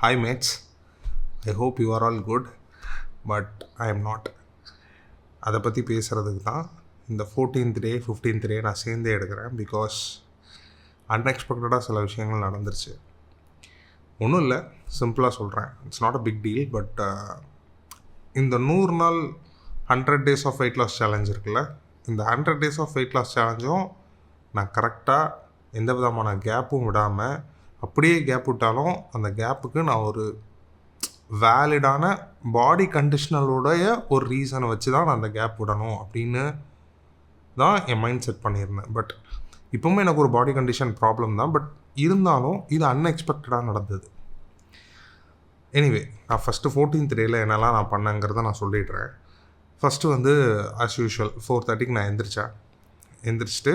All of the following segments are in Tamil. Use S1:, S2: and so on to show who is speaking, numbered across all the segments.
S1: Hi mates, I hope you are all good, but I am not. அதை பற்றி பேசுகிறதுக்கு தான் இந்த 14th டே 15th டே நான் சேர்ந்தே எடுக்கிறேன். பிகாஸ் அன்எக்ஸ்பெக்டடாக சில விஷயங்கள் நடந்துருச்சு. ஒன்றும் இல்லை, சிம்பிளாக சொல்கிறேன், it's not a big deal. But இந்த 100 நாள் 100 days of weight loss challenge இருக்குல்ல, இந்த 100 days ஆஃப் வெயிட் லாஸ் சேலஞ்சும் நான் கரெக்டாக எந்த விதமான கேப்பும் விடாமல், அப்படியே கேப் விட்டாலும் அந்த கேப்புக்கு நான் ஒரு வேலிடான பாடி கண்டிஷனலோடைய ஒரு ரீசனை வச்சு தான் நான் அந்த கேப் விடணும் அப்படின்னு தான் என் மைண்ட் செட் பண்ணியிருந்தேன். பட் இப்போவுமே எனக்கு ஒரு பாடி கண்டிஷன் ப்ராப்ளம் தான். பட் இருந்தாலும் இது அன்எக்ஸ்பெக்டடாக நடந்தது. எனிவே, நான் ஃபஸ்ட்டு 14th டேயில் என்னெல்லாம் நான் பண்ணேங்கிறத நான் சொல்லிடுறேன். ஃபஸ்ட்டு வந்து ஆஸ் யூஷுவல் 4:30க்கு நான் எந்திரிச்சிட்டு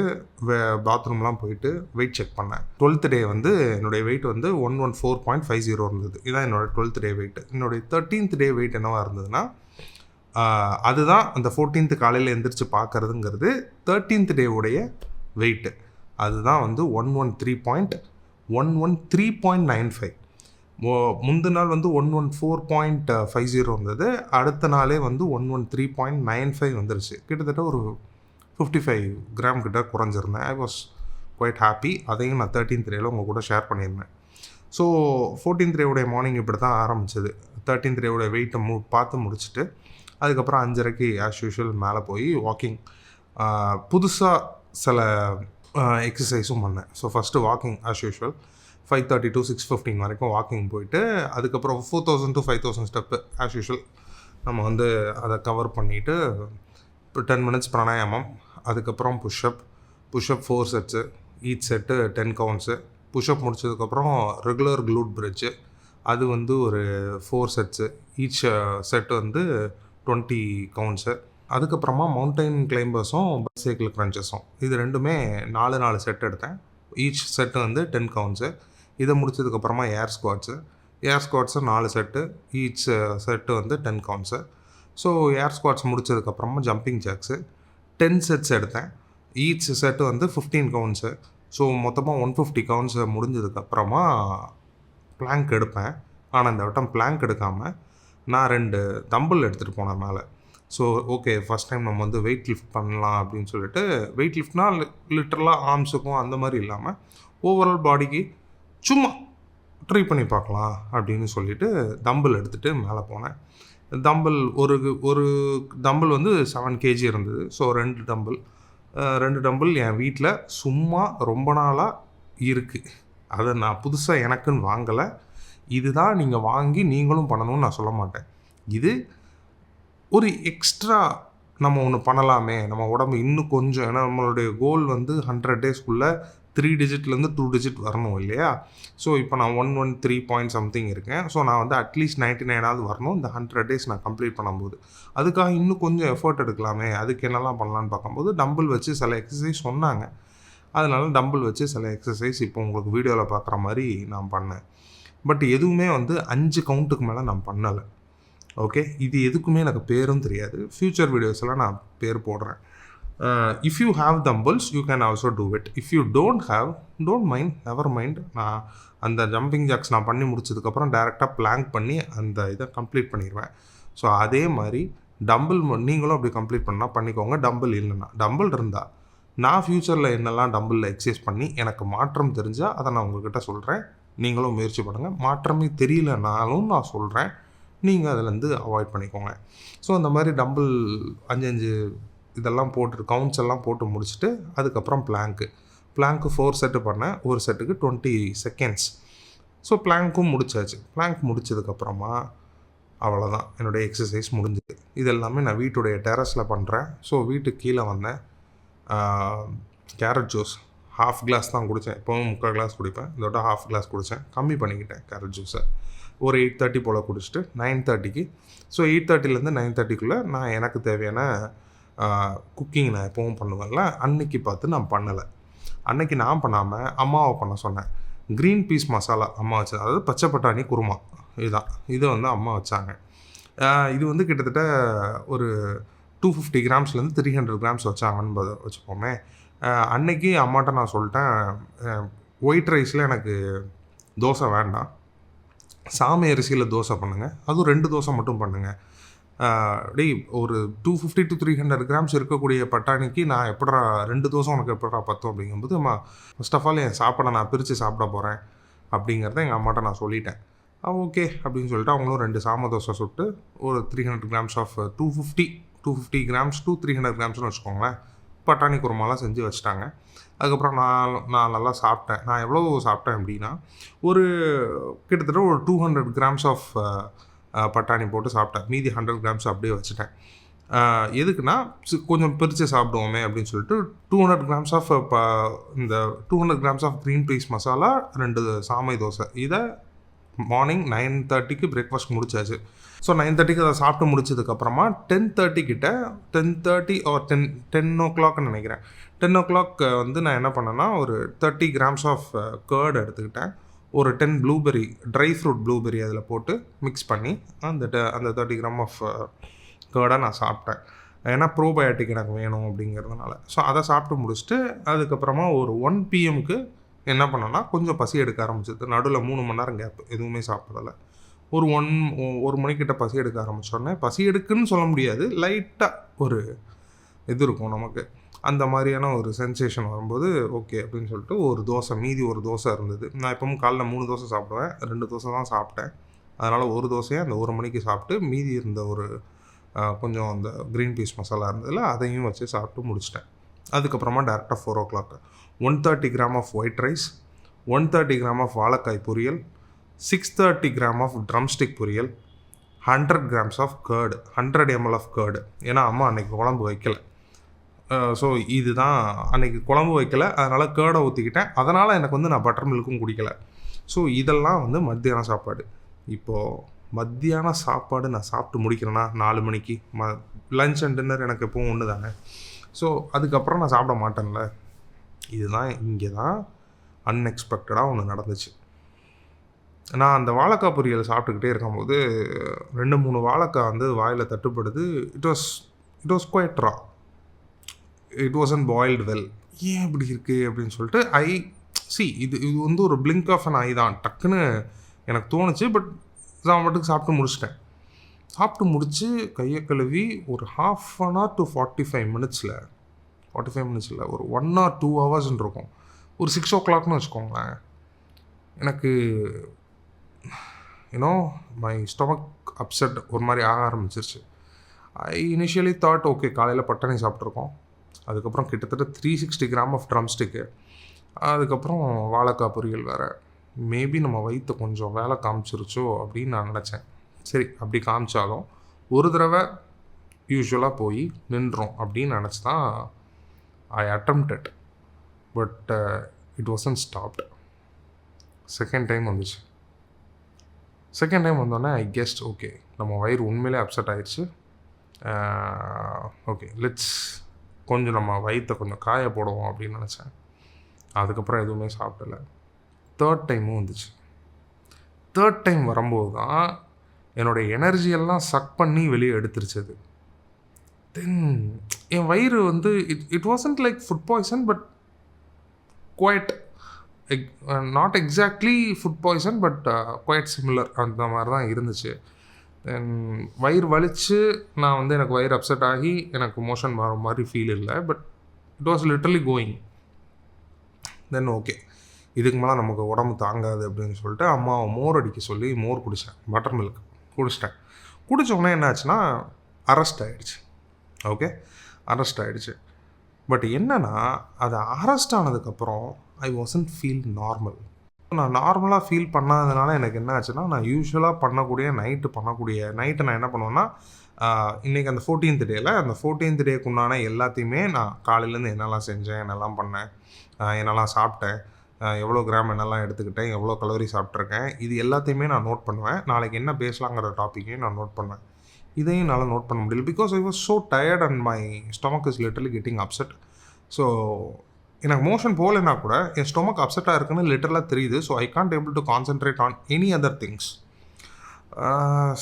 S1: பாத்ரூம்லாம் போயிட்டு வெயிட் செக் பண்ணேன். 12th டே வந்து என்னுடைய வெயிட் வந்து 114.50 இருந்தது. இதுதான் என்னோடய 12th டே வெயிட். என்னுடைய 13th டே வெயிட் என்னவாக இருந்ததுன்னா, அதுதான் அந்த 14th காலையில் எந்திரிச்சு பார்க்குறதுங்கிறது 13th டேவுடைய வெயிட்டு. அதுதான் வந்து 113.95. முந்தின நாள் வந்து 114.50 இருந்தது. அடுத்த நாளே வந்து 113.95 வந்துருச்சு. கிட்டத்தட்ட ஒரு 55 கிராம் கிட்ட குறைஞ்சிருந்தேன். I was quite happy. அதையும் நான் 13th டேயில் உங்கள் கூட ஷேர் பண்ணியிருந்தேன். ஸோ 14th டேவுடைய மார்னிங் இப்படி தான் ஆரம்பிச்சது. 13th டேவுடைய வெயிட்டை பார்த்து முடிச்சுட்டு அதுக்கப்புறம் 5:30க்கு ஆஸ் யூஷுவல் மேலே போய் வாக்கிங், புதுசாக சில எக்ஸசைஸும் பண்ணேன். So first walking as usual 5:30 to 6:15 வரைக்கும் வாக்கிங் போயிட்டு, அதுக்கப்புறம் 4,000 to 5,000 ஸ்டெப்பு ஆஸ் யூஷுவல் நம்ம வந்து அதை கவர் பண்ணிவிட்டு, இப்போ 10 minutes பிராணாயாமம், அதுக்கப்புறம் pushup 4 sets, each set 10 counts. Pushup முடிச்சதுக்கப்புறம் ரெகுலர் க்ளூட் பிரிட்ஜு, அது வந்து ஒரு 4 sets, ஈச் செட்டு வந்து 20 counts. அதுக்கப்புறமா மவுண்டைன் கிளைம்பர்ஸும் பைசைக்கிள் க்ரன்ச்சஸும், இது ரெண்டுமே 4 செட் எடுத்தேன். ஈச் செட்டு வந்து 10 counts. இதை முடிச்சதுக்கப்புறமா ஏர் ஸ்குவாட்ஸு 4 செட்டு, ஈச் செட்டு வந்து 10 counts. ஸோ ஏர் ஸ்குவாட்ஸ் முடிச்சதுக்கப்புறமா ஜம்பிங் ஜாக்ஸு 10 sets எடுத்தேன். ஈச் செட்டு வந்து 15 counts. ஸோ மொத்தமாக 150 counts முடிஞ்சதுக்கப்புறமா பிளாங்க் எடுப்பேன். ஆனால் இந்த வட்டம் பிளாங்க் எடுக்காமல் நான் 2 தம்பிள் எடுத்துகிட்டு போனேன் மேலே. ஸோ ஓகே, ஃபஸ்ட் டைம் நம்ம வந்து வெயிட் லிஃப்ட் பண்ணலாம் அப்படின்னு சொல்லிட்டு, வெயிட் லிஃப்ட்னால் லிட்டரலாக ஆர்ம்ஸுக்கும் அந்த மாதிரி இல்லாமல் ஓவரால் பாடிக்கு சும்மா ட்ரை பண்ணி பார்க்கலாம் அப்படின்னு சொல்லிட்டு தம்பிள் எடுத்துகிட்டு மேலே போனேன். தம்பிள் ஒரு தம்பிள் வந்து 7 kg இருந்தது. ஸோ 2 டம்பிள் என் வீட்டில் சும்மா ரொம்ப நாளாக இருக்குது. அதை நான் புதுசாக எனக்குன்னு வாங்கலை. இதுதான் நீங்கள் வாங்கி நீங்களும் பண்ணணும்னு நான் சொல்ல மாட்டேன். இது ஒரு எக்ஸ்ட்ரா நம்ம ஒன்று பண்ணலாமே, நம்ம உடம்பு இன்னும் கொஞ்சம், ஏன்னா நம்மளுடைய கோல் வந்து 100 daysக்குள்ளே 3 digitலேருந்து 2 digit வரணும் இல்லையா. ஸோ இப்போ நான் 113 point something இருக்கேன். ஸோ நான் வந்து அட்லீஸ்ட் 99ஆவது வரணும் இந்த 100 days நான் கம்ப்ளீட் பண்ணும்போது. அதுக்காக இன்னும் கொஞ்சம் எஃபர்ட் எடுக்கலாமே, அதுக்கு என்னெல்லாம் பண்ணலான்னு பார்க்கும்போது டம்பிள் வச்சு சில எக்ஸசைஸ் சொன்னாங்க. அதனால டம்பிள் வச்சு சில எக்ஸசைஸ் இப்போ உங்களுக்கு வீடியோவில் பார்க்குற மாதிரி நான் பண்ணேன். பட் எதுவுமே வந்து 5 கவுண்ட்டுக்கு மேலே நான் பண்ணலை. ஓகே, இது எதுக்குமே எனக்கு பேரும் தெரியாது. ஃப்யூச்சர் வீடியோஸெல்லாம் நான் பேர் போடுறேன். If you have dumbbells, you can also do it. If you don't have, don't mind, never mind. நான் அந்த ஜம்பிங் ஜாக்ஸ் நான் பண்ணி முடிச்சதுக்கப்புறம் டேரெக்டாக பிளாங்க் பண்ணி அந்த இதை கம்ப்ளீட் பண்ணிடுவேன். ஸோ அதே மாதிரி டம்பிள் நீங்களும் அப்படி கம்ப்ளீட் பண்ணால் பண்ணிக்கோங்க. டம்பிள் இல்லைன்னா, டம்பிள் இருந்தால் நான் ஃப்யூச்சரில் என்னெல்லாம் டம்பிளில் எக்ஸசைஸ் பண்ணி எனக்கு மாற்றம் தெரிஞ்சால் அதை நான் உங்கள்கிட்ட சொல்கிறேன். நீங்களும் முயற்சி பண்ணுங்கள். மாற்றமே தெரியலனாலும் நான் சொல்கிறேன், நீங்கள் அதிலேருந்து அவாய்ட் பண்ணிக்கோங்க. ஸோ அந்த மாதிரி டம்பிள் 5 இதெல்லாம் போட்டு கவுண்ட்ஸ் எல்லாம் போட்டு முடிச்சுட்டு அதுக்கப்புறம் பிளாங்க்கு 4 செட்டு பண்ணேன். ஒரு செட்டுக்கு 20 seconds. ஸோ பிளாங்க்கும் முடிச்சாச்சு. பிளாங்க் முடிச்சதுக்கப்புறமா அவ்வளோதான், என்னுடைய எக்ஸசைஸ் முடிஞ்சுது. இதெல்லாமே நான் வீட்டுடைய டெரஸில் பண்ணுறேன். ஸோ வீட்டுக்கு கீழே வந்தேன். கேரட் ஜூஸ் 1/2 glass தான் குடித்தேன். எப்போவும் 3/4 glass குடிப்பேன். இதோட 1/2 glass குடித்தேன். கம்மி பண்ணிக்கிட்டேன் கேரட் ஜூஸை. ஒரு 8:30 போல் குடிச்சிட்டு 9:30க்கு, ஸோ 8:30லேருந்து 9:30க்குள்ளே நான் எனக்கு தேவையான குக்கிங் நான் எப்பவும் பண்ணுவேன்ல, அன்னைக்கு பார்த்து நான் பண்ணலை. அன்னைக்கு நான் பண்ணாமல் அம்மாவை பண்ண சொன்னேன். க்ரீன் பீஸ் மசாலா அம்மா வச்சது, அதாவது பச்சை பட்டாணி குருமா, இதை வந்து அம்மா வச்சாங்க. இது வந்து கிட்டத்தட்ட ஒரு 250 கிராம்ஸ்லேருந்து 300 grams வச்சாங்கன்னு வச்சுப்போமே. அன்னைக்கு அம்மாட்ட நான் சொல்லிட்டேன், ஒயிட் ரைஸில் எனக்கு தோசை வேண்டாம், சாமை அரிசியில் தோசை பண்ணுங்கள், அதுவும் 2 தோசை மட்டும் பண்ணுங்கள். டேய் ஒரு 250 to 300 கிராம்ஸ் இருக்கக்கூடிய பட்டாணிக்கு நான் எப்படா 2 தோசை உனக்கு எப்படா பத்தும் அப்படிங்கும்போது, ஃபர்ஸ்ட் ஆஃப் ஆல் என் சாப்பாடை நான் பிரித்து சாப்பிட போகிறேன் அப்படிங்கிறத எங்கள் அம்மாட்ட நான் சொல்லிட்டேன். ஓகே அப்படின்னு சொல்லிட்டு அவங்களும் 2 சாமை தோசை சுட்டு ஒரு 300 கிராம்ஸ் ஆஃப் 250 கிராம்ஸ் to 300 கிராம்ஸ்னு வச்சுக்கோங்களேன், பட்டாணி குருமாலாம் செஞ்சு வச்சுட்டாங்க. அதுக்கப்புறம் நான் நல்லா சாப்பிட்டேன். நான் எவ்வளோ சாப்பிட்டேன் அப்படின்னா, ஒரு கிட்டத்தட்ட ஒரு 200 கிராம்ஸ் ஆஃப் பட்டாணி போட்டு சாப்பிட்டேன். மீதி 100 கிராம்ஸ் அப்படியே வச்சுட்டேன். எதுக்குன்னா கொஞ்சம் பிரித்து சாப்பிடுவோமே அப்படின்னு சொல்லிட்டு 200 கிராம்ஸ் ஆஃப் இந்த 200 grams of green peas masala, 2 சாமை தோசை, இதை மார்னிங் 9:30க்கு பிரேக்ஃபாஸ்ட் முடிச்சாச்சு. ஸோ 9:30க்கு அதை சாப்பிட்டு முடிச்சதுக்கப்புறமா 10:30 கிட்ட 10:30 ஆர் 10 o'clockனு நினைக்கிறேன். 10 o'clock வந்து நான் என்ன பண்ணேன்னா, ஒரு 30 கிராம்ஸ் ஆஃப் கர்ட் எடுத்துக்கிட்டேன். ஒரு 10 ப்ளூபெர்ரி, ட்ரை ஃப்ரூட் ப்ளூபெர்ரி அதில் போட்டு மிக்ஸ் பண்ணி அந்த 30 கிராம் ஆஃப் கர்டை நான் சாப்பிட்டேன். ஏன்னா ப்ரோபயோட்டிக் எனக்கு வேணும் அப்படிங்கிறதுனால. ஸோ அதை சாப்பிட்டு முடிச்சுட்டு அதுக்கப்புறமா ஒரு 1 PM என்ன பண்ணேன்னா, கொஞ்சம் பசி எடுக்க ஆரம்பிச்சது. நடுவில் 3 மணி நேரம் கேப், எதுவுமே சாப்பிடலை. ஒரு 1 மணிக்கிட்ட பசி எடுக்க ஆரம்பித்தோடனே, பசி எடுக்குன்னு சொல்ல முடியாது, லைட்டாக ஒரு இது இருக்கும் நமக்கு, அந்த மாதிரியான ஒரு சென்சேஷன் வரும்போது ஓகே அப்படின்னு சொல்லிட்டு மீதி ஒரு தோசை இருந்தது. நான் எப்பவும் காலைல 3 தோசை சாப்பிடுவேன், 2 தோசை தான் சாப்பிட்டேன். அதனால் ஒரு தோசையை அந்த 1 மணிக்கு சாப்பிட்டு, மீதி இருந்த ஒரு கொஞ்சம் அந்த க்ரீன் பீஸ் மசாலா இருந்ததில் அதையும் வச்சு சாப்பிட்டு முடிச்சிட்டேன். அதுக்கப்புறமா டேரெக்டாக 4 o'clock 130 gram of white rice, 130 gram of வாழைக்காய் பொரியல், 630 கிராம் ஆஃப் ட்ரம்ஸ்டிக் பொரியல், 100 grams of curd, 100 ml of curd. ஏன்னா அம்மா அன்றைக்கி குழம்பு வைக்கலை. ஸோ இதுதான் அன்றைக்கி குழம்பு வைக்கலை, அதனால் கேர்டை ஊற்றிக்கிட்டேன். அதனால் எனக்கு வந்து நான் பட்டர் மில்க்கும் குடிக்கலை. ஸோ இதெல்லாம் வந்து மத்தியான சாப்பாடு. இப்போது மத்தியான சாப்பாடு நான் சாப்பிட்டு முடிக்கிறேன்னா 4 மணிக்கு, லஞ்ச் அண்ட் டின்னர் எனக்கு எப்பவும் ஒன்று தானே. ஸோ அதுக்கப்புறம் நான் சாப்பிட மாட்டேன்ல. இதுதான் இங்கே தான் அன்எக்ஸ்பெக்டடாக ஒன்று நடந்துச்சு. நான் அந்த வாழைக்காய் பொரியல் சாப்பிட்டுக்கிட்டே இருக்கும்போது 2-3 வாழைக்காய் வந்து வாயில் தட்டுப்படுது. It was quite raw. It wasn't boiled well. ஏன் இப்படி இருக்குது அப்படின்னு சொல்லிட்டு இது வந்து ஒரு பிளிங்க் ஆஃப் அன் ஐ தான். டக்குன்னு எனக்கு தோணுச்சு. பட் நான் மட்டும் சாப்பிட்டு முடிச்சிட்டேன். சாப்பிட்டு முடித்து கையை கழுவி ஒரு 1/2 hour to 45 minutesல ஒரு 1 or 2 hours இருக்கும். ஒரு 6 o'clockனு வச்சுக்கோங்களேன், எனக்கு மை ஸ்டொமக் அப்செட் ஒரு மாதிரி ஆக ஆரம்பிச்சிருச்சு. ஐ இனிஷியலி தாட் ஓகே, காலையில் பட்டாணி சாப்பிட்ருக்கோம், அதுக்கப்புறம் கிட்டத்தட்ட 360 கிராம் ஆஃப் ட்ரம்ஸ்டிக்கு, அதுக்கப்புறம் வாழைக்காய் பொரியல் வேறு, மேபி நம்ம வயிற்று கொஞ்சம் வேலை காமிச்சிருச்சோ அப்படின்னு நான் நினச்சேன். சரி, அப்படி காமிச்சாலும் ஒரு தடவை யூஸ்வலாக போய் நின்றோம் அப்படின்னு நினச்சி தான் I attempted. But it wasn't stopped. Second time வந்துச்சு. செகண்ட் டைம் வந்தோடனே ஐ கெஸ்ட் ஓகே, நம்ம வயிறு உண்மையிலே அப்செட் ஆகிடுச்சு. ஓகே, கொஞ்சம் நம்ம வயிற்றை கொஞ்சம் காய போடுவோம் அப்படின்னு நினச்சேன். அதுக்கப்புறம் எதுவுமே சாப்பிடலை. தேர்ட் டைமும் வந்துச்சு. தேர்ட் டைம் வரும்போது தான் என்னோடய எனர்ஜியெல்லாம் சக் பண்ணி வெளியே எடுத்துருச்சது. தென் என் வயிறு வந்து it wasn't like food poison, but quite not exactly food poison, but quite similar அந்த மாதிரி தான் இருந்துச்சு. தென் வயிறு வலித்து நான் வந்து எனக்கு வயிறு அப்செட் ஆகி எனக்கு மோஷன் வர மாதிரி ஃபீல் இல்லை. But it was literally going. Then okay, இதுக்கு மேலே நமக்கு உடம்பு தாங்காது அப்படின்னு சொல்லிட்டு அம்மாவை மோர் அடிக்க சொல்லி மோர் குடித்தேன், பட்டர் மில்க் குடிச்சிட்டேன். குடித்தோடனே என்ன ஆச்சுன்னா அரெஸ்ட் ஆகிடுச்சு. ஓகே, அரெஸ்ட் ஆகிடுச்சு. பட் என்னென்னா, அது அரெஸ்ட் ஆனதுக்கப்புறம் ஐ வாசன்ட் ஃபீல் நார்மல். நான் நார்மலாக ஃபீல் பண்ணாததுனால எனக்கு என்ன ஆச்சுன்னா, நான் யூஸ்வலாக நைட்டு நான் என்ன பண்ணுவேன்னா, இன்றைக்கி அந்த 14th டேயில் அந்த 14th டேக்கு உண்டான எல்லாத்தையுமே நான் காலையிலேருந்து என்னெல்லாம் செஞ்சேன், என்னெல்லாம் பண்ணேன், என்னெல்லாம் சாப்பிட்டேன், எவ்வளோ கிராம் என்னெல்லாம் எடுத்துக்கிட்டேன், எவ்வளோ கலோரி சாப்பிட்ருக்கேன், இது எல்லாத்தையுமே நான் நோட் பண்ணுவேன். நாளைக்கு என்ன பேசலாங்கிற டாப்பிக்கையும் நான் நோட் பண்ணுவேன். இதையும் என்னால் நோட் பண்ண முடியல. Because I was so tired and my stomach is literally getting upset. So எனக்கு மோஷன் போகலைன்னா கூட என் ஸ்டொமக் அப்செட்டாக இருக்குன்னு லிட்டரலாக தெரியுது. So I can't able to concentrate on any other things.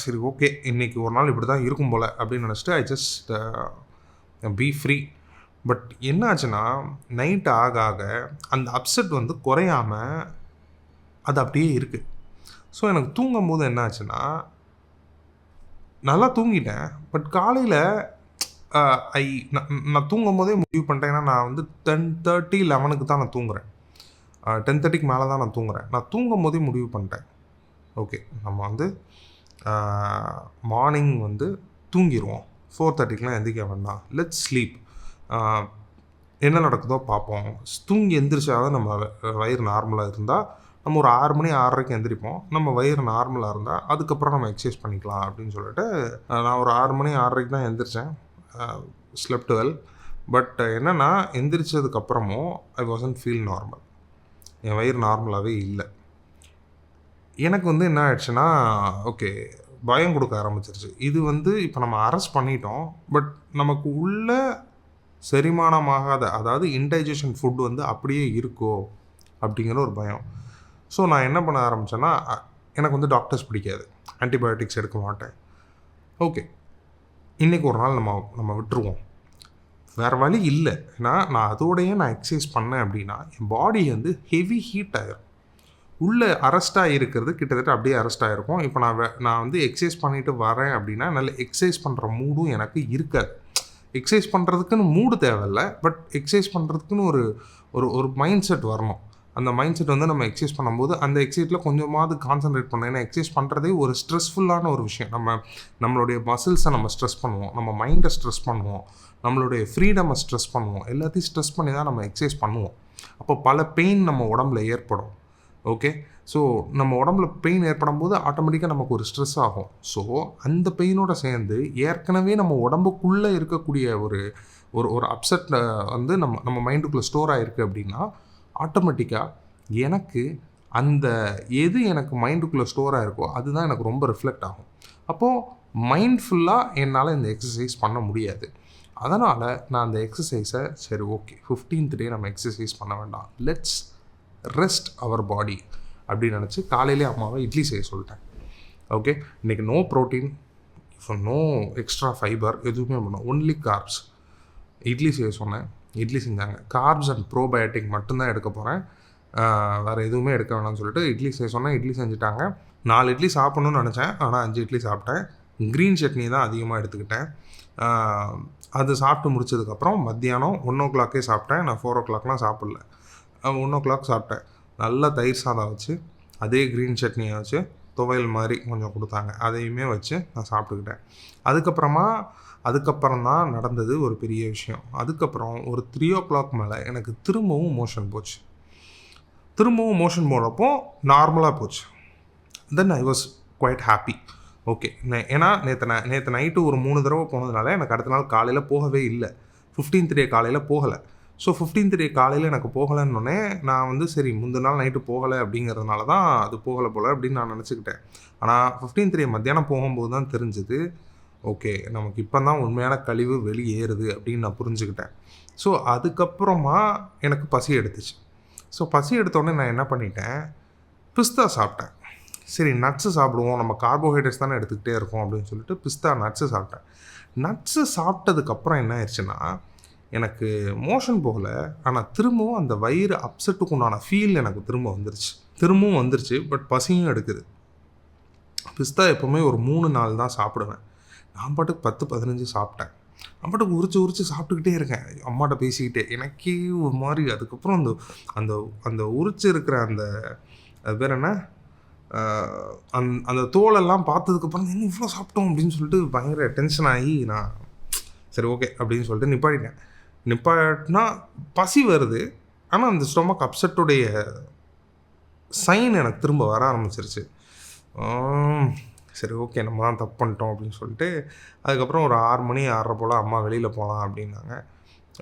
S1: சரி ஓகே, இன்றைக்கி ஒரு நாள் இப்படி தான் இருக்கும் போல் அப்படின்னு நினச்சிட்டு I just be free. But என்ன ஆச்சுன்னா, நைட் ஆக ஆக அந்த அப்செட் வந்து குறையாமல் அது அப்படியே இருக்குது. ஸோ எனக்கு தூங்கும்போது என்ன ஆச்சுன்னா, நல்லா தூங்கிட்டேன். பட் காலையில அ ஐ நான் தூங்கும்போதே முடிவு பண்ணிட்டேன். ஏன்னா நான் வந்து 10:30, 11க்கு தான் நான் தூங்குறேன். 10:30க்கு மேல தான் நான் தூங்குறேன். நான் தூங்கும்போதே முடிவு பண்ணிட்டேன். ஓகே, நம்ம வந்து மார்னிங் வந்து தூங்கிருவோம். 4:30க்குலாம் எந்திரிக்க வேண்டாம். Let's sleep. என்ன நடக்குதோ பார்ப்போம். தூங்கி எந்திரிச்சா தான் நம்ம வயிறு நார்மலாக இருந்தால், நம்ம ஒரு 6 மணி 6:30க்கு எந்திரிப்போம். நம்ம வயிறு நார்மலாக இருந்தால், அதுக்கப்புறம் நம்ம எக்ஸர்சைஸ் பண்ணிக்கலாம் அப்படின்னு சொல்லிட்டு, நான் ஒரு 6 மணி 6:30க்கு தான் எந்திரிச்சேன். Slept well. பட் என்னென்னா, எந்திரிச்சதுக்கப்புறமும் ஐ வாசன்ட் ஃபீல் நார்மல். என் வயிறு நார்மலாகவே இல்லை. எனக்கு வந்து என்ன ஆயிடுச்சுன்னா, ஓகே, பயம் கொடுக்க ஆரம்பிச்சிருச்சு. இது வந்து இப்போ நம்ம அரெஸ்ட் பண்ணிட்டோம். பட் நமக்கு உள்ள செரிமானமாகாத, அதாவது இன்டைஜஷன் ஃபுட் வந்து அப்படியே இருக்கோ அப்படிங்கிற ஒரு பயம். ஸோ நான் என்ன பண்ண ஆரம்பித்தேன்னா, எனக்கு வந்து டாக்டர்ஸ் பிடிக்காது. ஆன்டிபயோட்டிக்ஸ் எடுக்க மாட்டேன். ஓகே, இன்றைக்கி ஒரு நாள் நம்ம விட்டுருவோம். வேறு வழி இல்லை. ஏன்னா நான் அதோடையே நான் எக்ஸசைஸ் பண்ணேன் அப்படின்னா என் பாடி வந்து ஹெவி ஹீட் ஆகிரும். உள்ளே அரெஸ்டாக இருக்கிறது கிட்டத்தட்ட அப்படியே அரெஸ்ட் ஆகிருக்கும். இப்போ நான் வந்து எக்ஸசைஸ் பண்ணிவிட்டு வரேன் அப்படின்னா நல்ல எக்ஸசைஸ் பண்ணுற மூடும் எனக்கு இருக்காது. எக்ஸசைஸ் பண்ணுறதுக்குன்னு மூடு தேவையில்லை. பட் எக்ஸசைஸ் பண்ணுறதுக்குன்னு ஒரு ஒரு ஒரு மைண்ட் செட் வரணும். அந்த மைண்ட் செட் வந்து நம்ம எக்ஸசைஸ் பண்ணும்போது அந்த எக்ஸசைஸில் கொஞ்சமாவது கான்சன்ட்ரேட் பண்ணணும். ஏன்னா எக்ஸசைஸ் பண்ணுறதே ஒரு ஸ்ட்ரெஸ்ஃபுல்லான ஒரு விஷயம். நம்மளுடைய மசில்ஸை நம்ம ஸ்ட்ரெஸ் பண்ணுவோம், நம்ம மைண்டை ஸ்ட்ரெஸ் பண்ணுவோம், நம்மளுடைய ஃப்ரீடமை ஸ்ட்ரெஸ் பண்ணுவோம். எல்லாத்தையும் ஸ்ட்ரெஸ் பண்ணி தான் நம்ம எக்ஸசைஸ் பண்ணுவோம். அப்போ பல பெயின் நம்ம உடம்புல ஏற்படும். ஓகே, ஸோ நம்ம உடம்புல பெயின் ஏற்படும் போது ஆட்டோமேட்டிக்காக நமக்கு ஒரு ஸ்ட்ரெஸ் ஆகும். ஸோ அந்த பெயினோட சேர்ந்து ஏற்கனவே நம்ம உடம்புக்குள்ளே இருக்கக்கூடிய ஒரு ஒரு ஒரு அப்செட் வந்து நம்ம மைண்டுக்குள்ளே ஸ்டோர் ஆகிருக்கு அப்படின்னா ஆட்டோமேட்டிக்காக எனக்கு அந்த எது எனக்கு மைண்டுக்குள்ளே ஸ்டோர் ஆகிருக்கோ அதுதான் எனக்கு ரொம்ப ரிஃப்ளெக்ட் ஆகும். அப்போது மைண்ட்ஃபுல்லாக என்னால் இந்த எக்ஸசைஸ் பண்ண முடியாது. அதனால் நான் அந்த எக்ஸசைஸை சரி ஓகே 15th டே நம்ம எக்ஸசைஸ் பண்ண வேண்டாம், லெட்ஸ் ரெஸ்ட் அவர் பாடி அப்படின்னு நினச்சி காலையிலே அம்மாவை இட்லி செய்ய சொல்லிட்டேன். ஓகே, இன்றைக்கி no protein, no extra fibre, எதுவுமே பண்ணோம், ஒன்லி கார்ப்ஸ். இட்லி செய்ய சொன்னேன், இட்லி செஞ்சாங்க. கார்ப்ஸ் அண்ட் ப்ரோபயோட்டிக் மட்டும்தான் எடுக்க போகிறேன், வேறு எதுவுமே எடுக்க வேணாம்னு சொல்லிட்டு இட்லி செய்ய சொன்னேன். இட்லி செஞ்சுட்டாங்க. 4 இட்லி சாப்பிட்ணுன்னு நினச்சேன், ஆனால் 5 இட்லி சாப்பிட்டேன். க்ரீன் சட்னி தான் அதிகமாக எடுத்துக்கிட்டேன். அது சாப்பிட்டு முடிச்சதுக்கப்புறம் மத்தியானம் 1 o'clock சாப்பிட்டேன். நான் 4 o'clockலாம் சாப்பிடல, 1 o'clock சாப்பிட்டேன். நல்லா தயிர் சாதம் வச்சு அதே க்ரீன் சட்னியை வச்சு துவையல் மாதிரி கொஞ்சம் கொடுத்தாங்க, அதையுமே வச்சு நான் சாப்பிட்டுக்கிட்டேன். அதுக்கப்புறம் தான் நடந்தது ஒரு பெரிய விஷயம். அதுக்கப்புறம் ஒரு 3 o'clock மேலே எனக்கு திரும்பவும் மோஷன் போச்சு. திரும்பவும் மோஷன் போனப்போ நார்மலாக போச்சு. Then I was quite happy. Okay, ஏன்னா நேற்று நைட்டு ஒரு 3 தடவை போனதுனால எனக்கு அடுத்த நாள் காலையில் போகவே இல்லை. 15th டே காலையில் போகலை. ஸோ 15th டே காலையில் எனக்கு போகலைன்னொடனே நான் வந்து சரி முந்தின நாள் நைட்டு போகலை அப்படிங்கிறதுனால தான் அது போகலை போல் அப்படின்னு நான் நினச்சிக்கிட்டேன். ஆனால் 15th டே மத்தியானம் போகும்போது தான் தெரிஞ்சுது, ஓகே நமக்கு இப்போ தான் உண்மையான கழிவு வெளியேறுது அப்படின்னு நான் புரிஞ்சுக்கிட்டேன். ஸோ அதுக்கப்புறமா எனக்கு பசி எடுத்துச்சு. ஸோ பசி எடுத்தோடனே நான் என்ன பண்ணிட்டேன், பிஸ்தா சாப்பிட்டேன். சரி நட்ஸு சாப்பிடுவோம், நம்ம கார்போஹைட்ரேட்ஸ் தானே எடுத்துக்கிட்டே இருக்கோம் அப்படின்னு சொல்லிட்டு பிஸ்தா நட்ஸு சாப்பிட்டேன். நட்ஸு சாப்பிட்டதுக்கப்புறம் என்ன ஆயிடுச்சுன்னா எனக்கு மோஷன் போகலை, ஆனால் திரும்பவும் அந்த வயிறு அப்செட்டுக்கு உண்டான ஃபீல் எனக்கு திரும்பவும் வந்துருச்சு. பட் பசியும் எடுக்குது. பிஸ்தா எப்போவுமே ஒரு 3 நாள் தான் சாப்பிடுவேன். நான் பாட்டுக்கு 10-15 சாப்பிட்டேன். நான் பாட்டுக்கு உரிச்சு சாப்பிட்டுக்கிட்டே இருக்கேன், அம்மாட்ட பேசிக்கிட்டே. எனக்கே ஒரு மாதிரி அதுக்கப்புறம் அந்த அந்த அந்த உரிச்சு இருக்கிற அந்த பேர் என்ன, அந்த தோலெல்லாம் பார்த்ததுக்கப்புறம் என்ன இவ்வளோ சாப்பிட்டோம் அப்படின்னு சொல்லிட்டு பயங்கர டென்ஷன் ஆகி நான் சரி ஓகே அப்படின்னு சொல்லிட்டு நிப்பாட்டினா பசி வருது, ஆனால் அந்த ஸ்டொமக் அப்செட்டுடைய சைன் எனக்கு திரும்ப வர ஆரம்பிச்சிருச்சு. சரி ஓகே நம்ம தான் தப்பு பண்ணிட்டோம் அப்படின்னு சொல்லிட்டு அதுக்கப்புறம் ஒரு 6 மணி 6:30 போல் அம்மா வெளியில் போகலாம் அப்படின்னாங்க.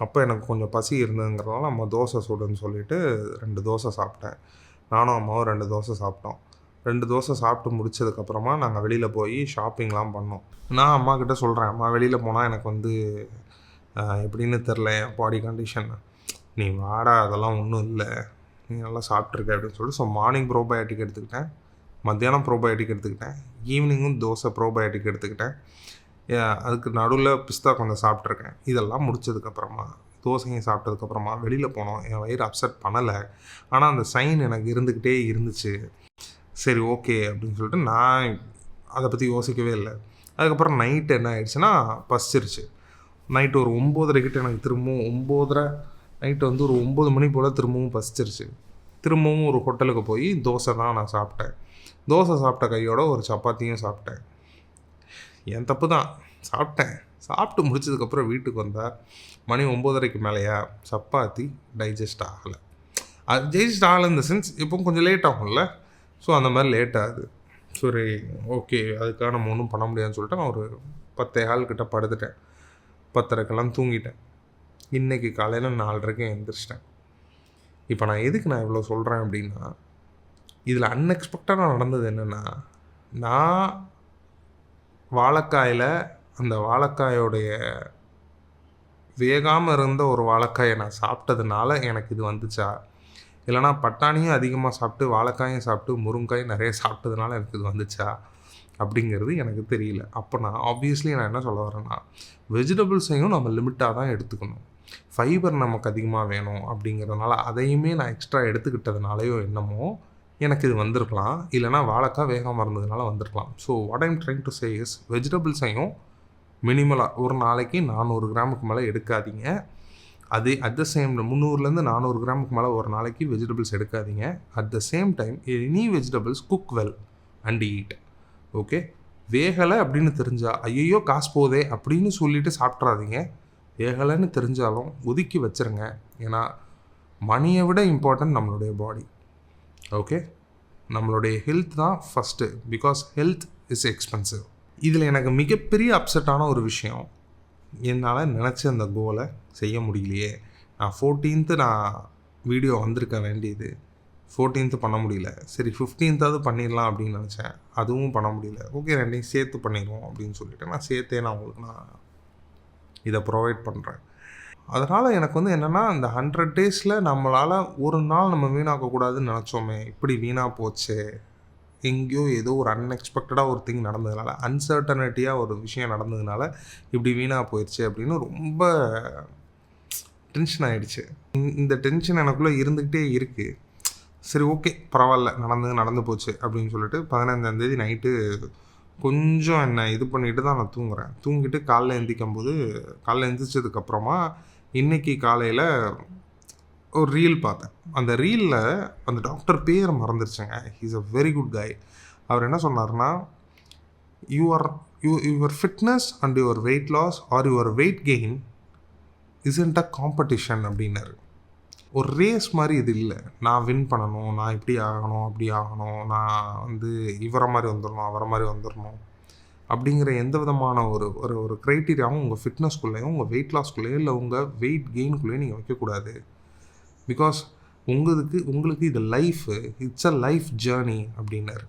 S1: அப்போ எனக்கு கொஞ்சம் பசி இருந்ததுங்கிறதால அம்மா தோசை சுடுன்னு சொல்லிவிட்டு 2 தோசை சாப்பிட்டேன். நானும் அம்மாவும் 2 தோசை சாப்பிட்டோம். 2 தோசை சாப்பிட்டு முடிச்சதுக்கப்புறமா நாங்கள் வெளியில் போய் ஷாப்பிங்லாம் பண்ணோம். நான் அம்மாக்கிட்ட சொல்கிறேன், அம்மா வெளியில் போனால் எனக்கு வந்து எப்படின்னு தெரில என் பாடி கண்டிஷன், நீ வாடா அதெல்லாம் ஒன்றும் இல்லை, நீ நல்லா சாப்பிட்ருக்க அப்படின்னு சொல்லிட்டு. ஸோ மார்னிங் ப்ரோபயோட்டிக் எடுத்துக்கிட்டேன், மத்தியானம் ப்ரோபயோட்டிக் எடுத்துக்கிட்டேன், ஈவினிங்கும் தோசை ப்ரோபயோட்டிக் எடுத்துக்கிட்டேன். அதுக்கு நடுவில் பிஸ்தா கொஞ்சம் சாப்பிட்ருக்கேன். இதெல்லாம் முடிச்சதுக்கப்புறமா தோசையும் சாப்பிட்டதுக்கப்புறமா வெளியில் போனோம். என் வயிறு அப்செட் பண்ணலை, ஆனால் அந்த சைன் எனக்கு இருந்துக்கிட்டே இருந்துச்சு. சரி ஓகே அப்படின்னு சொல்லிட்டு நான் அதை பற்றி யோசிக்கவே இல்லை. அதுக்கப்புறம் நைட்டு என்ன ஆயிடுச்சுன்னா பசிச்சிருச்சு. நைட்டு ஒரு 9:30 எனக்கு திரும்பவும் 9:30 நைட்டு வந்து ஒரு 9 மணி போல் திரும்பவும் பசிச்சிருச்சு. திரும்பவும் ஒரு ஹோட்டலுக்கு போய் தோசை தான் நான் சாப்பிட்டேன். தோசை சாப்பிட்ட கையோட ஒரு சப்பாத்தியும் சாப்பிட்டேன். என் தப்பு தான், சாப்பிட்டேன். சாப்பிட்டு முடிச்சதுக்கப்புறம் வீட்டுக்கு வந்தால் மணி 9:30 மேலேயா சப்பாத்தி டைஜஸ்ட் ஆகலை. அது டைஜஸ்ட் ஆகலை இந்த சென்ஸ் இப்போ கொஞ்சம் லேட் ஆகும்ல, ஸோ அந்த மாதிரி லேட் ஆகுது. சரி ஓகே, அதுக்காக நம்ம ஒன்றும் பண்ண முடியாதுன்னு சொல்லிட்டு நான் ஒரு 10:15 கிட்ட படுத்துட்டேன். 10:30 தூங்கிட்டேன். இன்றைக்கி காலையில் 4:30 எழுந்திரிச்சிட்டேன். இப்போ நான் எதுக்கு நான் இவ்வளோ சொல்கிறேன் அப்படின்னா, இதில் அன்எக்ஸ்பெக்டடாக நடந்தது என்னென்னா, நான் வாழைக்காயில் அந்த வாழைக்காயோடைய வேகாமல் இருந்த ஒரு வாழைக்காயை நான் சாப்பிட்டதுனால எனக்கு இது வந்துச்சா, இல்லைனா பட்டாணியும் அதிகமாக சாப்பிட்டு வாழைக்காயும் சாப்பிட்டு முருங்காயும் நிறைய சாப்பிட்டதுனால எனக்கு இது வந்துச்சா அப்படிங்கிறது எனக்கு தெரியல. அப்போ நான் ஆப்வியஸ்லி நான் என்ன சொல்ல வரேன்னா, வெஜிடபிள்ஸையும் நம்ம லிமிட்டாக தான் எடுத்துக்கணும். ஃபைபர் நமக்கு அதிகமாக வேணும் அப்படிங்கிறதுனால அதையுமே நான் எக்ஸ்ட்ரா எடுத்துக்கிட்டதுனாலையோ என்னமோ எனக்கு இது வந்திருக்கலாம், இல்லைனா வாழைக்காய் வேகமாக இருந்ததுனால வந்திருக்கலாம். So what I'm trying to say is, வெஜிடபிள்ஸையும் மினிமலாக ஒரு நாளைக்கு 400 கிராமுக்கு மேலே எடுக்காதீங்க. அது அட் த சேம் 300 400 கிராமுக்கு மேலே ஒரு நாளைக்கு வெஜிடபிள்ஸ் எடுக்காதீங்க. At the same time any vegetables cook well and eat. Okay, வேகலை அப்படின்னு தெரிஞ்சால் ஐயோ காசு போதே அப்படின்னு சொல்லிட்டு சாப்பிட்றாதீங்க. வேகலைன்னு தெரிஞ்சாலும் ஒதுக்கி வச்சுருங்க. ஏன்னா மணியை விட இம்பார்ட்டன்ட் நம்மளுடைய பாடி. ஓகே, நம்மளுடைய ஹெல்த் தான் first, because health is expensive. இதில் எனக்கு மிகப்பெரிய அப்செட்டான ஒரு விஷயம், என்னால் நினச்ச அந்த கோலை செய்ய முடியலையே. நான் 14th நான் வீடியோ வந்திருக்க வேண்டியது, 14th பண்ண முடியல. சரி 15th பண்ணிடலாம் அப்படின்னு நினச்சேன், அதுவும் பண்ண முடியல. ஓகே, ரெண்டையும் சேர்த்து பண்ணிடுவோம் அப்படின்னு சொல்லிட்டு நான் சேர்த்தே நான் உங்களுக்கு இதை ப்ரொவைட் பண்ணுறேன். அதனால் எனக்கு வந்து என்னென்னா, இந்த 100 days நம்மளால் ஒரு நாள் நம்ம வீணாக்கக்கூடாதுன்னு நினச்சோமே, இப்படி வீணாக போச்சே. எங்கேயோ ஏதோ ஒரு அன்எக்ஸ்பெக்டடாக ஒரு திங் நடந்ததுனால, அன்சர்டனிட்டியாக ஒரு விஷயம் நடந்ததுனால இப்படி வீணாக போயிடுச்சு அப்படின்னு ரொம்ப டென்ஷன் ஆகிடுச்சு. இந்த டென்ஷன் எனக்குள்ளே இருந்துக்கிட்டே இருக்குது. சரி ஓகே பரவாயில்ல, நடந்து போச்சு அப்படின்னு சொல்லிட்டு 15ஆம் தேதி நைட்டு கொஞ்சம் என்னை இது பண்ணிவிட்டு தான் நான் தூங்குறேன். தூங்கிட்டு காலைல எழுந்திரிச்சதுக்கப்புறமா இன்றைக்கி காலையில் ஒரு ரீல் பார்த்தேன். அந்த ரீலில் அந்த டாக்டர் பேர் மறந்துருச்சுங்க. He's a very good guy. அவர் என்ன சொன்னார்னா, your fitness and your weight loss or your weight gain isn't a competition அப்படின்னாரு. ஒரு ரேஸ் மாதிரி இது இல்லை. நான் வின் பண்ணணும், நான் இப்படி ஆகணும், அப்படி ஆகணும், நான் வந்து இவரை மாதிரி வந்துடணும், அவரை மாதிரி வந்துடணும் அப்படிங்கிற எந்த விதமான ஒரு ஒரு க்ரைட்டீரியாவும் உங்கள் ஃபிட்னஸ்குள்ளேயும் உங்கள் வெயிட் லாஸ்க்குள்ளேயும் இல்லை உங்கள் வெயிட் கெயின்குள்ளேயும் நீங்கள் வைக்கக்கூடாது. பிகாஸ் உங்களுக்கு இது life, it's a life journey அப்படின்னாரு.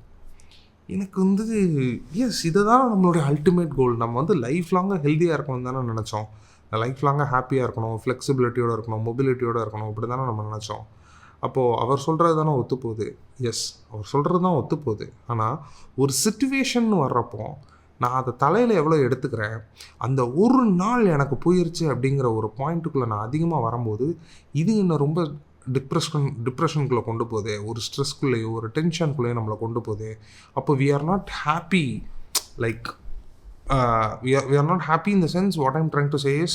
S1: எனக்கு வந்து எஸ், இதை தான் நம்மளுடைய அல்டிமேட் கோல். நம்ம வந்து லைஃப் லாங்காக ஹெல்த்தியாக இருக்கணும் தானே நினச்சோம். லைஃப் லாங்காக ஹாப்பியாக இருக்கணும், ஃப்ளெக்சிபிலிட்டியோடு இருக்கணும், மொபிலிட்டியோடு இருக்கணும், இப்படி தானே நம்ம நினச்சோம். அப்போது அவர் சொல்கிறது தானே ஒத்துப்போகுது. எஸ், அவர் சொல்கிறது தான் ஒத்துப்போகுது. ஆனால் ஒரு சிச்சுவேஷன் வர்றப்போ நான் அதை தலையில் எவ்வளோ எடுத்துக்கிறேன், அந்த ஒரு நாள் எனக்கு போயிடுச்சு அப்படிங்கிற ஒரு பாயிண்ட்டுக்குள்ளே நான் அதிகமாக வரும்போது இது என்னை ரொம்ப டிப்ரெஷனுக்குள்ளே கொண்டு போகுது, ஒரு ஸ்ட்ரெஸ்க்குள்ளேயோ ஒரு டென்ஷனுக்குள்ளேயோ நம்மளை கொண்டு போகுது. அப்போ we are not happy. Like we are not happy in the sense what I'm trying to say is,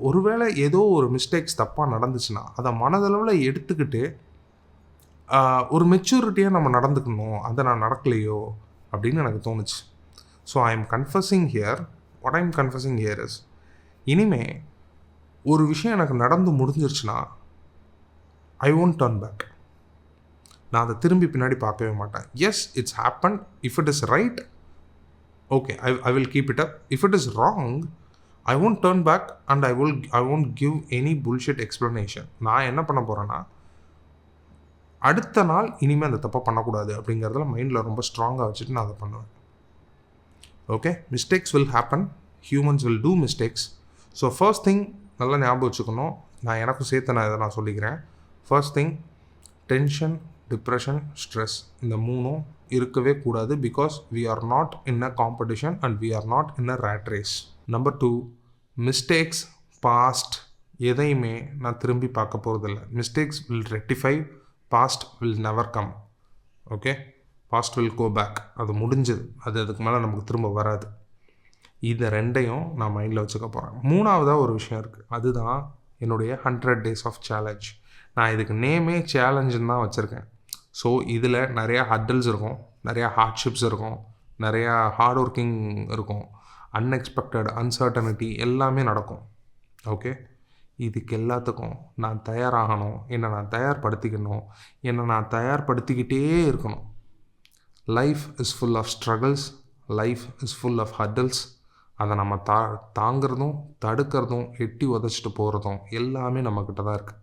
S1: ஒருவேளை ஏதோ ஒரு மிஸ்டேக்ஸ் தப்பாக நடந்துச்சுன்னா அதை மனதளவில் எடுத்துக்கிட்டு ஒரு மெச்சூரிட்டியாக நம்ம நடந்துக்கணும். அதை நான் நடக்கலையோ அப்படின்னு எனக்கு தோணுச்சு. So I am confusing here, what I am confusing here is, இனிமே ஒரு விஷயம் எனக்கு நடந்து முடிஞ்சிருச்சுன்னா ஐ ஒன்ட் டர்ன் பேக். நான் அதை திரும்பி பின்னாடி பார்க்கவே மாட்டேன். Yes, it's happen. If it is right, okay, I will keep it up. If it is wrong, I won't turn back and I won't give any bullshit explanation. நான் என்ன பண்ண போகிறேன்னா, அடுத்த நாள் இனிமேல் அந்த தப்பை பண்ணக்கூடாது அப்படிங்கிறதுல மைண்டில் ரொம்ப ஸ்ட்ராங்காக வச்சுட்டு நான் அதை பண்ணுவேன். Okay, mistakes will happen, humans will do mistakes. So first thing நல்லா ஞாபகம் வச்சுக்கணும். நான் எனக்கும் சேர்த்து நான் இதை நான் சொல்லிக்கிறேன். First thing, tension, depression, stress, இந்த மூணும் இருக்கவே கூடாது. Because we are not in a competition and we are not in a rat race. Number 2, mistakes, past எதையுமே நான் திரும்பி பார்க்க போகிறதில்ல. Mistakes will rectify, past will never come. Okay, past will go back. அது முடிஞ்சது, அதுக்கு மேலே நமக்கு திரும்ப வராது. இதை ரெண்டையும் நான் மைண்டில் வச்சுக்க போகிறேன். மூணாவதாக ஒரு விஷயம் இருக்குது, அதுதான் என்னுடைய 100 days ஆஃப் சேலஞ்ச். நான் இதுக்கு நேமே சேலஞ்சுன்னு தான் வச்சுருக்கேன். ஸோ இதில் நிறையா ஹர்டில்ஸ் இருக்கும், நிறையா ஹார்ட்ஷிப்ஸ் இருக்கும், நிறையா ஹார்ட் ஒர்க்கிங் இருக்கும், அன்எக்ஸ்பெக்டட் அன்சர்டனிட்டி எல்லாமே நடக்கும். ஓகே, இதுக்கு எல்லாத்துக்கும் நான் தயாராகணும், என்னை நான் தயார்படுத்திக்கணும், என்னை நான் தயார்படுத்திக்கிட்டே இருக்கணும். Life is full of struggles, life is full of hurdles. அதை நம்ம தாங்கிறதும் தடுக்கிறதும் எட்டி உதைச்சிட்டு போகிறதும் எல்லாமே நம்மக்கிட்ட தான் இருக்குது.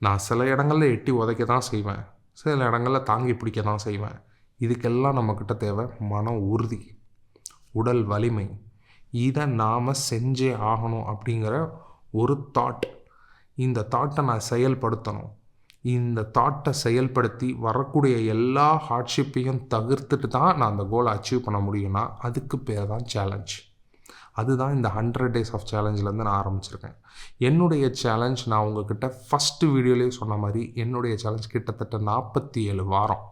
S1: நான் சில இடங்களில் எட்டி உதைக்க தான் செய்வேன், சில இடங்களில் தாங்கி பிடிக்க தான் செய்வேன். இதுக்கெல்லாம் நம்மக்கிட்ட தேவை மன உறுதி, உடல் வலிமை. இதை நாம் செஞ்சே ஆகணும் அப்படிங்கிற ஒரு தாட். இந்த தாட்டை நான் செயல்படுத்தணும். இந்த தாட்டை செயல்படுத்தி வரக்கூடிய எல்லா ஹார்ட்ஷிப்பையும் தவிர்த்துட்டு தான் நான் அந்த கோலை அச்சீவ் பண்ண முடியும்னா அதுக்கு பேர் தான் சேலஞ்ச். அதுதான் இந்த 100 days ஆஃப் சேலஞ்சிலேருந்து நான் ஆரம்பிச்சிருக்கேன். என்னுடைய சேலஞ்ச் நான் உங்ககிட்ட ஃபஸ்ட்டு வீடியோலேயே சொன்ன மாதிரி என்னுடைய சேலஞ்ச் கிட்டத்தட்ட 47 வாரம்.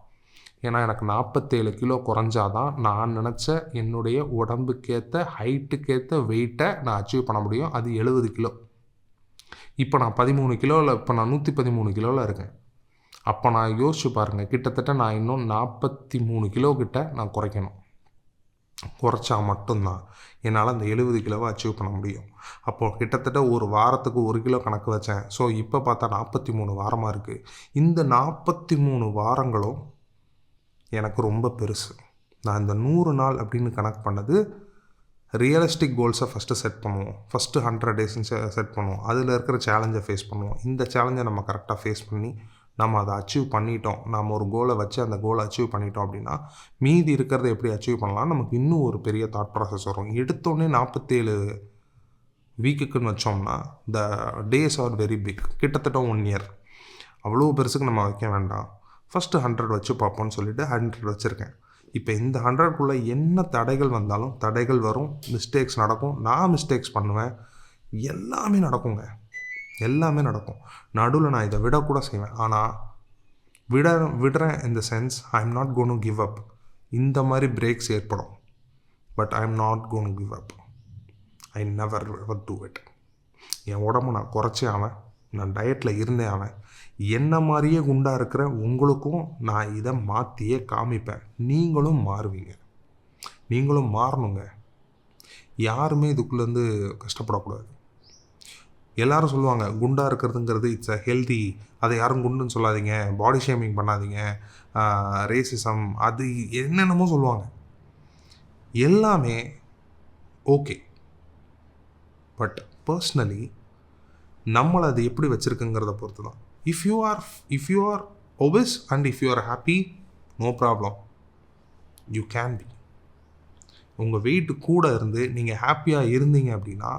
S1: ஏன்னா எனக்கு 47 கிலோ குறைஞ்சாதான் நான் நினச்ச என்னுடைய உடம்புக்கேற்ற ஹைட்டுக்கேற்ற வெயிட்டை நான் அச்சீவ் பண்ண முடியும். அது 70 கிலோ. இப்போ நான் 13 கிலோவில், இப்போ நான் 113 கிலோவில் இருக்கேன். அப்போ நான் யோசிச்சு பாருங்கள், கிட்டத்தட்ட நான் இன்னும் 43 கிலோ கிட்ட நான் குறைக்கணும். குறைச்சா மட்டும்தான் என்னால் அந்த 70 கிலோவை அச்சீவ் பண்ண முடியும். அப்போது கிட்டத்தட்ட ஒரு வாரத்துக்கு 1 கிலோ கணக்கு வச்சேன். ஸோ இப்போ பார்த்தா 43 வாரமாக இருக்குது. இந்த 43 வாரங்களும் எனக்கு ரொம்ப பெருசு. நான் இந்த 100 நாள் அப்படின்னு கணக்கு பண்ணது ரியலிஸ்டிக் கோல்ஸை ஃபஸ்ட்டு செட் பண்ணுவோம். ஃபஸ்ட்டு 100 days செட் பண்ணுவோம். அதில் இருக்கிற சேலஞ்சை ஃபேஸ் பண்ணுவோம். இந்த சேலஞ்சை நம்ம கரெக்டாக ஃபேஸ் பண்ணி நம்ம அதை அச்சீவ் பண்ணிட்டோம், நம்ம ஒரு கோலை வச்சு அந்த கோலை அச்சீவ் பண்ணிட்டோம் அப்படின்னா மீதி இருக்கிறத எப்படி அச்சீவ் பண்ணலாம், நமக்கு இன்னும் ஒரு பெரிய தாட் ப்ராசஸ் வரும். எடுத்தோடனே 47 வீக்குக்குன்னு வச்சோம்னா the days are very big. கிட்டத்தட்ட 1 year. அவ்வளோ பெருசுக்கு நம்ம வைக்க வேண்டாம். ஃபஸ்ட்டு 100 வச்சு பார்ப்போம்னு சொல்லிவிட்டு 100 வச்சுருக்கேன். இப்போ இந்த 100க்குள்ளே என்ன தடைகள் வந்தாலும் தடைகள் வரும், மிஸ்டேக்ஸ் நடக்கும், நான் மிஸ்டேக்ஸ் பண்ணுவேன், எல்லாமே நடக்குங்க, எல்லாமே நடக்கும். நடுவில் நான் இதை விடக்கூட செய்வேன். ஆனால் விடுறேன் இந்த sense I am not gonna give up. இந்த மாதிரி பிரேக்ஸ் ஏற்படும், but I am not gonna give up. I never do it. என் உடம்பு நான் குறைச்சே ஆவேன், நான் டயட்டில் இருந்தே ஆவேன். என்ன மாதிரியே குண்டாக இருக்கிற உங்களுக்கும் நான் இதை மாற்றியே காமிப்பேன். நீங்களும் மாறுவீங்க, நீங்களும் மாறணுங்க. யாருமே இதுக்குள்ளேருந்து கஷ்டப்படக்கூடாது. எல்லோரும் சொல்லுவாங்க குண்டாக இருக்கிறதுங்கிறது இட்ஸ் அ ஹெல்தி, அதை யாரும் குண்டுன்னு சொல்லாதீங்க, பாடி ஷேமிங் பண்ணாதீங்க, ரேசிசம், அது என்னென்னமோ சொல்லுவாங்க. எல்லாமே ஓகே, பட் பர்ஸ்னலி நம்மளை அது எப்படி வச்சுருக்குங்கிறத பொறுத்து தான். If you are obese and if you are happy, no problem, you can be. உங்கள் வெயிட் கூட இருந்து நீங்கள் ஹாப்பியாக இருந்தீங்க அப்படின்னா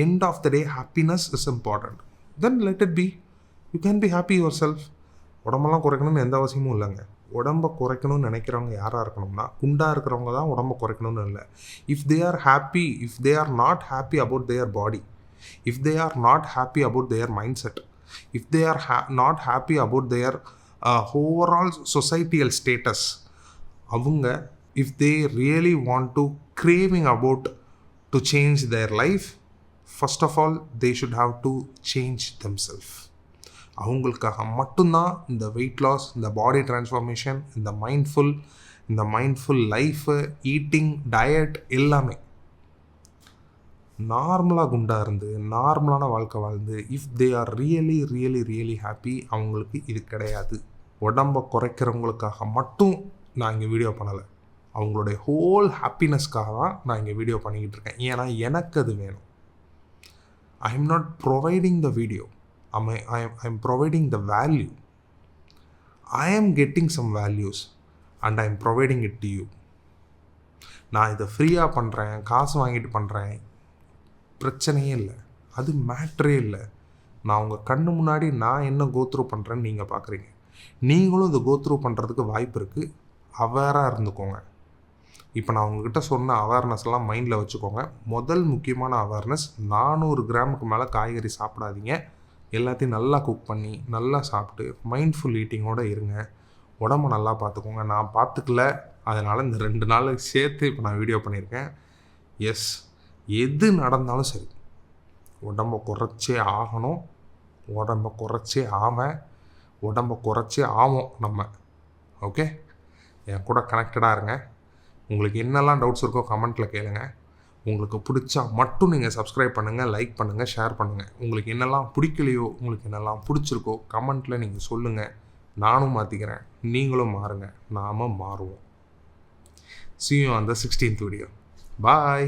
S1: end of the day happiness is important. Then let it be. You can be happy yourself. உடம்பெல்லாம் குறைக்கணும்னு எந்த அவசியமும் இல்லைங்க. உடம்பை குறைக்கணும்னு நினைக்கிறவங்க யாராக இருக்கணும்னா குண்டாக இருக்கிறவங்க தான் உடம்பை குறைக்கணும்னு இல்லை. If they are happy, if they are not happy about their body, if they are not happy about their mind set, if they are not happy about their overall societal status, avunga if they really want to craving about to change their life, first of all they should have to change themselves. அவங்களுக்காக மட்டும்தான் இந்த வெயிட் லாஸ், இந்த பாடி டிரான்ஸ்ஃபார்மேஷன், இந்த மைண்ட்ஃபுல் லைஃப், ஈட்டிங், டயட் எல்லாமே. நார்மலாக குண்டாக இருந்து நார்மலான வாழ்க்கை வாழ்ந்து if they are really really really happy, அவங்களுக்கு இது கிடையாது. உடம்பை குறைக்கிறவங்களுக்காக மட்டும் நான் இங்கே வீடியோ பண்ணலை, அவங்களுடைய ஹோல் ஹாப்பினஸ்க்காக தான் நான் இங்கே வீடியோ பண்ணிக்கிட்டு இருக்கேன். ஏன்னா எனக்கு அது வேணும். I am not providing the video, I am providing the value. I am getting some values and I am providing it to you. நான் இதை ஃப்ரீயாக பண்ணுறேன், காசு வாங்கிட்டு பண்ணுறேன், பிரச்சனையே இல்லை, அது மேட்ரே இல்லை. நான் உங்கள் கண்ணு முன்னாடி நான் என்ன கோத்ரூ பண்ணுறேன்னு நீங்கள் பார்க்குறீங்க. நீங்களும் இதை கோத்ரூ பண்ணுறதுக்கு வாய்ப்பு இருக்குது. அவேராக இருந்துக்கோங்க. இப்போ நான் உங்ககிட்ட சொன்ன அவேர்னஸ்லாம் மைண்டில் வச்சுக்கோங்க. முதல் முக்கியமான அவேர்னஸ், 400 கிராமுக்கு மேலே காய்கறி சாப்பிடாதீங்க. எல்லாத்தையும் நல்லா குக் பண்ணி நல்லா சாப்பிட்டு மைண்ட்ஃபுல் ஈட்டிங்கோடு இருங்க. உடம்ப நல்லா பார்த்துக்கோங்க. நான் பார்த்துக்கல, அதனால் இந்த 2 நாள் சேர்த்து இப்போ நான் வீடியோ பண்ணியிருக்கேன். எஸ், எது நடந்தாலும் சரி உடம்ப குறைச்சே ஆகணும், உடம்ப குறைச்சே ஆவேன், உடம்ப குறைச்சே ஆவோம் நம்ம. ஓகே, என் கூட கனெக்டடாக இருங்க. உங்களுக்கு என்னெல்லாம் டவுட்ஸ் இருக்கோ கமெண்ட்டில் கேளுங்க. உங்களுக்கு பிடிச்சா மட்டும் நீங்கள் சப்ஸ்கிரைப் பண்ணுங்கள், லைக் பண்ணுங்கள், ஷேர் பண்ணுங்கள். உங்களுக்கு என்னெல்லாம் பிடிக்கலையோ, உங்களுக்கு என்னெல்லாம் பிடிச்சிருக்கோ கமெண்ட்டில் நீங்கள் சொல்லுங்கள். நானும் மாற்றிக்கிறேன், நீங்களும் மாறுங்க, நாம் மாறுவோம். See you on the 16th video. Bye.